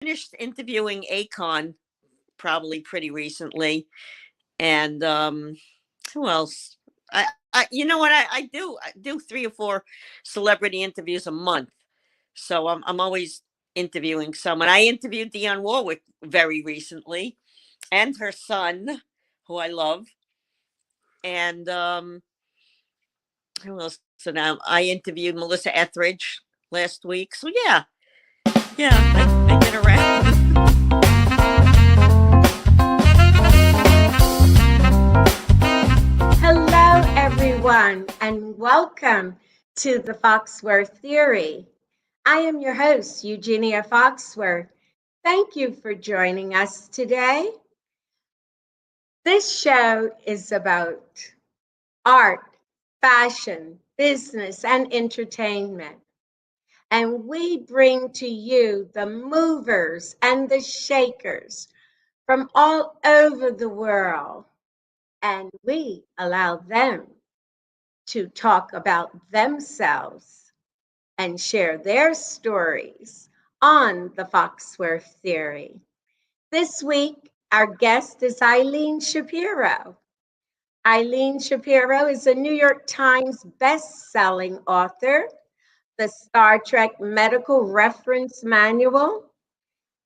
finished interviewing Akon probably pretty recently, and who else? You know what? I do 3 or 4 celebrity interviews a month, so I'm always interviewing someone. I interviewed Dionne Warwick very recently, and her son, who I love, and who else? So now I interviewed Melissa Etheridge last week. So yeah, I get around. Hello, everyone, and welcome to the Foxworth Theory. I am your host, Eugenia Foxworth. Thank you for joining us today. This show is about art, fashion, business, and entertainment. And we bring to you the movers and the shakers from all over the world. And we allow them to talk about themselves and share their stories on the Foxworth Theory. This week, our guest is Eileen Shapiro. Eileen Shapiro is a New York Times best-selling author, the Star Trek Medical Reference Manual.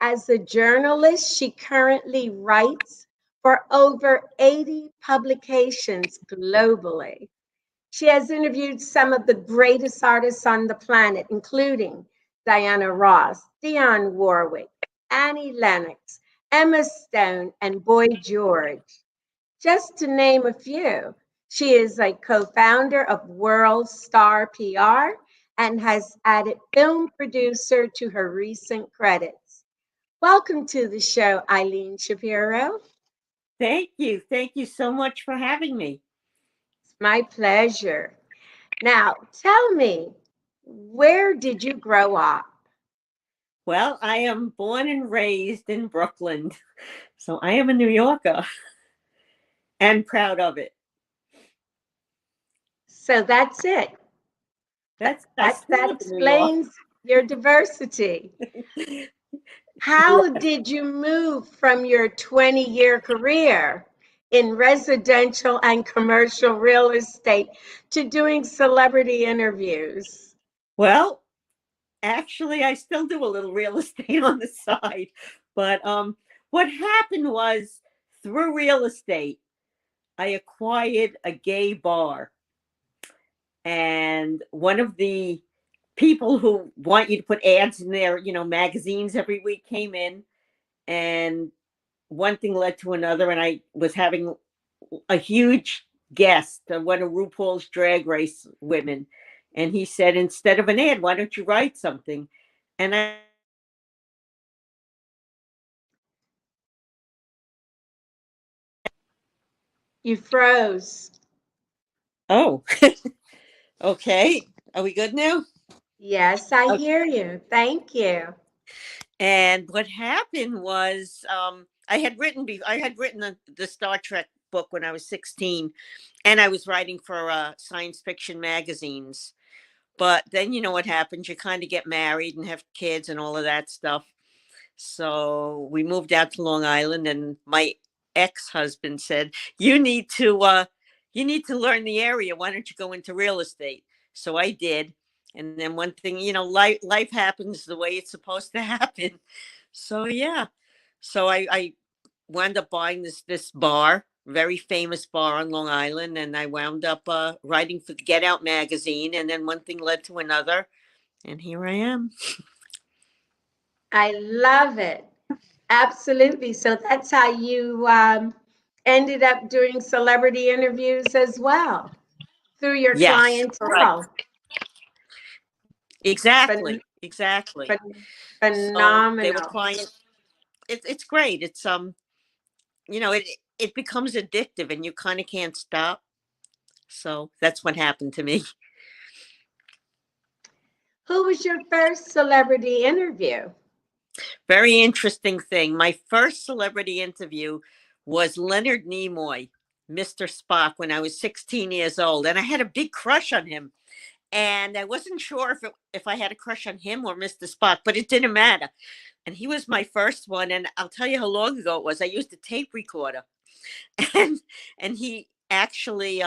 As a journalist, she currently writes for over 80 publications globally. She has interviewed some of the greatest artists on the planet, including Diana Ross, Dionne Warwick, Annie Lennox, Emma Stone, and Boy George. Just to name a few, she is a co-founder of World Star PR and has added film producer to her recent credits. Welcome to the show, Eileen Shapiro. Thank you. Thank you so much for having me. It's my pleasure. Now, tell me, where did you grow up? Well, I am born and raised in Brooklyn, so I am a New Yorker and proud of it. So that's it. That explains your diversity. How did you move from your 20-year career in residential and commercial real estate to doing celebrity interviews? Well, actually, I still do a little real estate on the side, but what happened was through real estate, I acquired a gay bar, and one of the people who want you to put ads in their, magazines every week came in, and one thing led to another, and I was having a huge guest, one of RuPaul's Drag Race women, and he said, instead of an ad, why don't you write something? And I You froze. Oh, okay. Are we good now? Yes, I hear you. Thank you. And what happened was, I had written the Star Trek book when I was 16, and I was writing for science fiction magazines. But then you know what happens? You kind of get married and have kids and all of that stuff. So we moved out to Long Island, and my ex-husband said, "You need to learn the area. Why don't you go into real estate?" So I did. And then one thing, life happens the way it's supposed to happen. So yeah. So I wound up buying this bar, very famous bar on Long Island, and I wound up writing for Get Out magazine, and then one thing led to another, and here I am. I love it. Absolutely. So that's how you ended up doing celebrity interviews as well, through your Yes, clientele. right. Exactly. Phenomenal. So they were clients. It's great. It's it becomes addictive, and you kind of can't stop. So that's what happened to me. Who was your first celebrity interview? Very interesting thing. My first celebrity interview was Leonard Nimoy, Mr. Spock, when I was 16 years old, and I had a big crush on him. And I wasn't sure if I had a crush on him or Mr. Spock, but it didn't matter. And he was my first one, and I'll tell you how long ago it was. I used a tape recorder, and he actually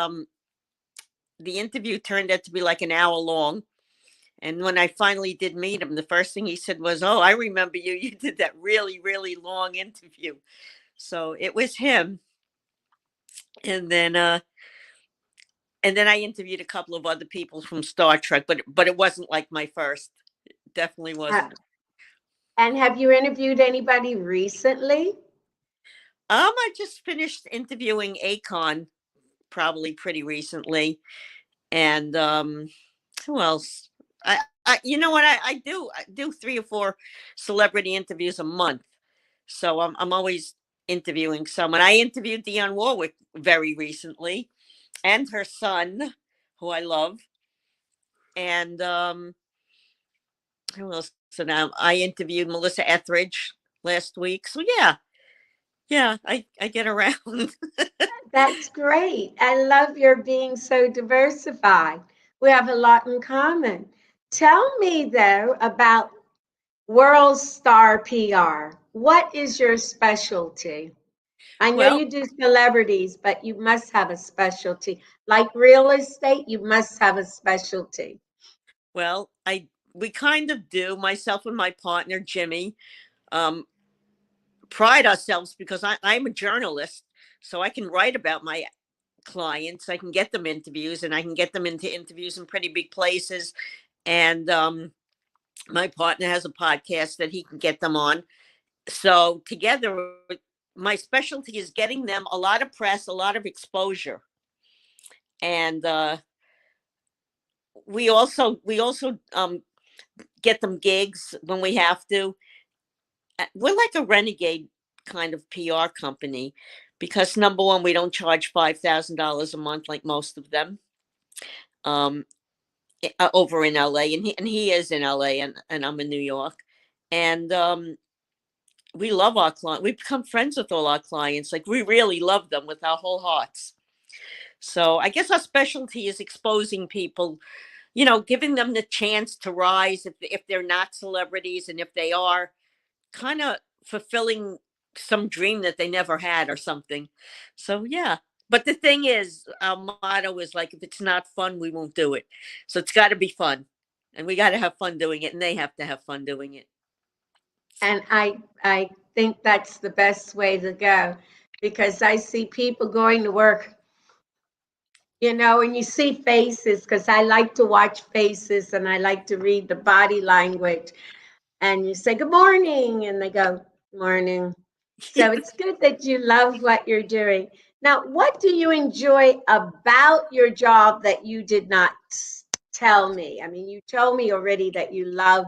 the interview turned out to be like an hour long. And when I finally did meet him, the first thing he said was, "Oh, I remember you. You did that really, really long interview." So it was him. And then I interviewed a couple of other people from Star Trek, but it wasn't like my first. Definitely Uh, wasn't. and have you interviewed anybody recently? I just finished interviewing Akon probably pretty recently. And who else? You know what, I do 3 or 4 celebrity interviews a month. So I'm always interviewing someone. I interviewed Dionne Warwick very recently, and her son, who I love. And who else? So now I interviewed Melissa Etheridge last week. So yeah, I get around. That's great. I love your being so diversified. We have a lot in common. Tell me, though, about World Star PR. What is your specialty? I know Well, you do celebrities, but you must have a specialty. Like real estate, you must have a specialty. well, I we kind of do. Myself and my partner Jimmy um, pride ourselves because I'm a journalist, so I can write about my clients. I can get them interviews, and I can get them into interviews in pretty big places. And my partner has a podcast that he can get them on. So together, my specialty is getting them a lot of press, a lot of exposure, and we also get them gigs when we have to. We're like a renegade kind of PR company because number one, we don't charge $5,000 a month like most of them. Um, Over in LA, and he is in LA, and I'm in New York, and we love our client. We've become friends with all our clients. Like we really love them with our whole hearts. So I guess our specialty is exposing people, giving them the chance to rise if they're not celebrities, and if they are, kind of fulfilling some dream that they never had or something. So yeah. But the thing is, our motto is like, if it's not fun, we won't do it. So it's got to be fun, and we got to have fun doing it, and they have to have fun doing it. And I think that's the best way to go because I see people going to work, and you see faces because I like to watch faces and I like to read the body language. And you say, "Good morning," and they go, "Morning." So it's good that you love what you're doing. Now, what do you enjoy about your job that you did not tell me? I mean, you told me already that you love,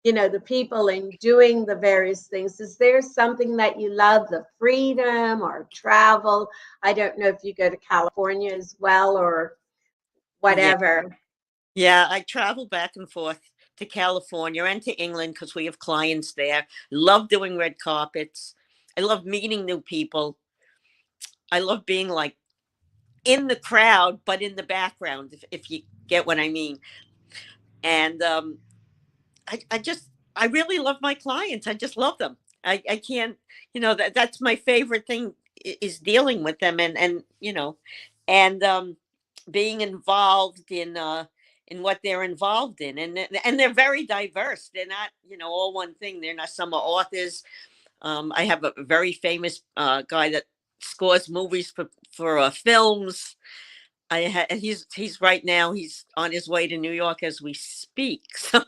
the people and doing the various things. Is there something that you love, the freedom or travel? I don't know if you go to California as well or Yeah. whatever. Yeah. I travel back and forth to California and to England because we have clients there. Love doing red carpets. I love meeting new people. I love being like in the crowd, but in the background, if you get what I mean. And I really love my clients. I just love them. I can't, that's my favorite thing is dealing with them, and being involved in what they're involved in. And they're very diverse. They're not, all one thing. They're not, some are authors. I have a very famous guy that scores movies for films. And he's right now he's on his way to New York as we speak. So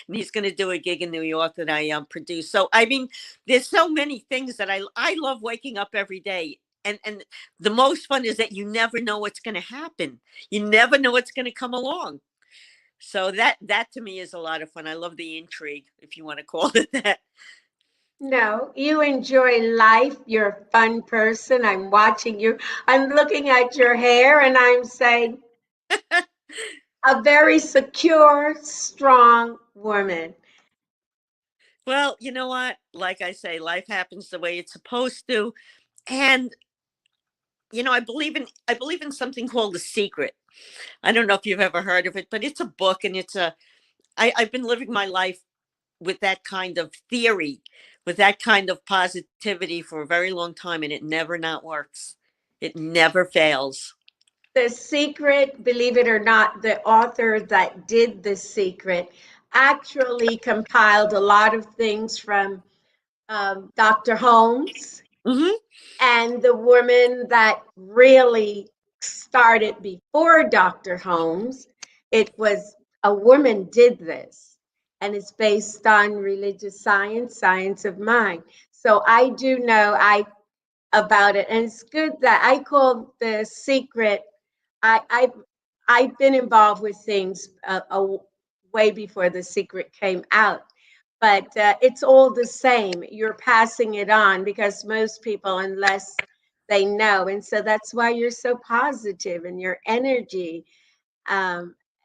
and he's going to do a gig in New York that I produce. So I mean, there's so many things that I love waking up every day. And the most fun is that you never know what's going to happen. You never know what's going to come along. So that to me is a lot of fun. I love the intrigue, if you want to call it that. No, you enjoy life. You're a fun person. I'm watching you. I'm looking at your hair and I'm saying, a very secure, strong woman. Well, you know what? Like I say, life happens the way it's supposed to. And I believe in something called The Secret. I don't know if you've ever heard of it, but it's a book, and I've been living my life with that kind of theory, with that kind of positivity for a very long time, and it never not works. It never fails. The Secret, believe it or not, the author that did The Secret actually compiled a lot of things from Dr. Holmes, Hmm. and the woman that really started before Dr. Holmes. It was a woman did this, and it's based on religious science, science of mind. So I do know I about it, and it's good that I call The Secret. I I've been involved with things way before The Secret came out, but it's all the same. You're passing it on because most people, unless they know, and so that's why you're so positive and your energy,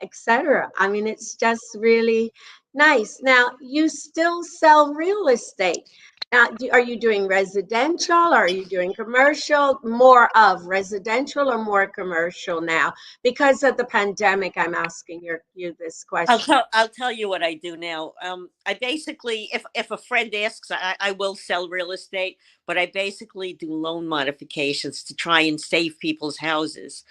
etc. I mean, it's just really nice. Now, you still sell real estate. Now, are you doing residential? Or are you doing commercial? More of residential or more commercial now? Because of the pandemic, I'm asking you this question. I'll tell you what I do now. I basically, if a friend asks, I will sell real estate, but I basically do loan modifications to try and save people's houses.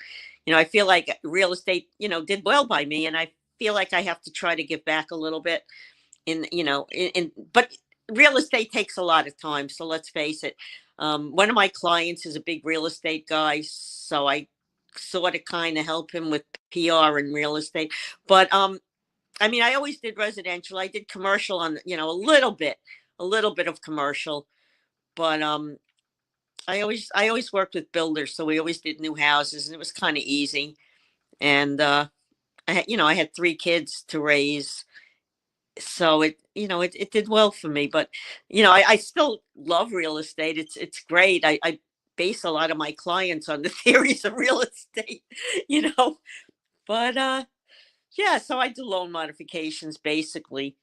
I feel like real estate, did well by me, and I feel like I have to try to give back a little bit. But real estate takes a lot of time. So let's face it. One of my clients is a big real estate guy, so I sort of kind of help him with PR and real estate. But I mean, I always did residential. I did commercial on, a little bit of commercial, but I always worked with builders, so we always did new houses, and it was kind of easy. And I had 3 kids to raise, so it did well for me. But I still love real estate. It's great. I base a lot of my clients on the theories of real estate, you know. But yeah, so I do loan modifications basically,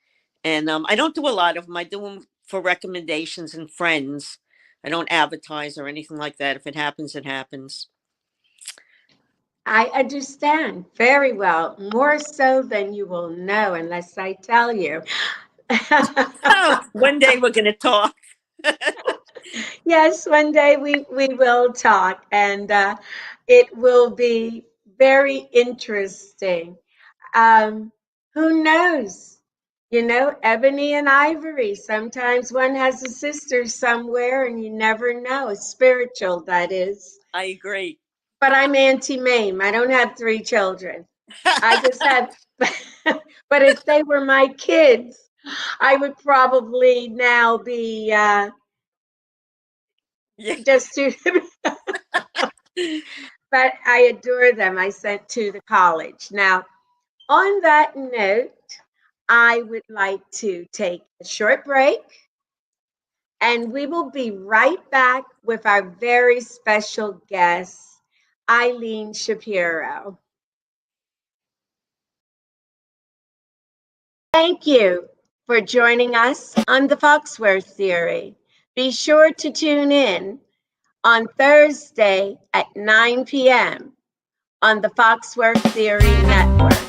and I don't do a lot of them. I do them for recommendations and friends. I don't advertise or anything like that. If it happens, it happens. I understand very well, more so than you will know unless I tell you. Oh, one day we're gonna talk. Yes, one day we will talk, and it will be very interesting. Um, who knows? Ebony and ivory. Sometimes one has a sister somewhere, and you never know. It's spiritual, that is. I agree. But I'm Auntie Mame. I don't have 3 children. I just have, but if they were my kids, I would probably now be Yeah. just too, but I adore them. I sent 2 to college. Now, on that note, I would like to take a short break, and we will be right back with our very special guest, Eileen Shapiro. Thank you for joining us on the Foxworth Theory. Be sure to tune in on Thursday at 9 p.m. on the Foxworth Theory Network.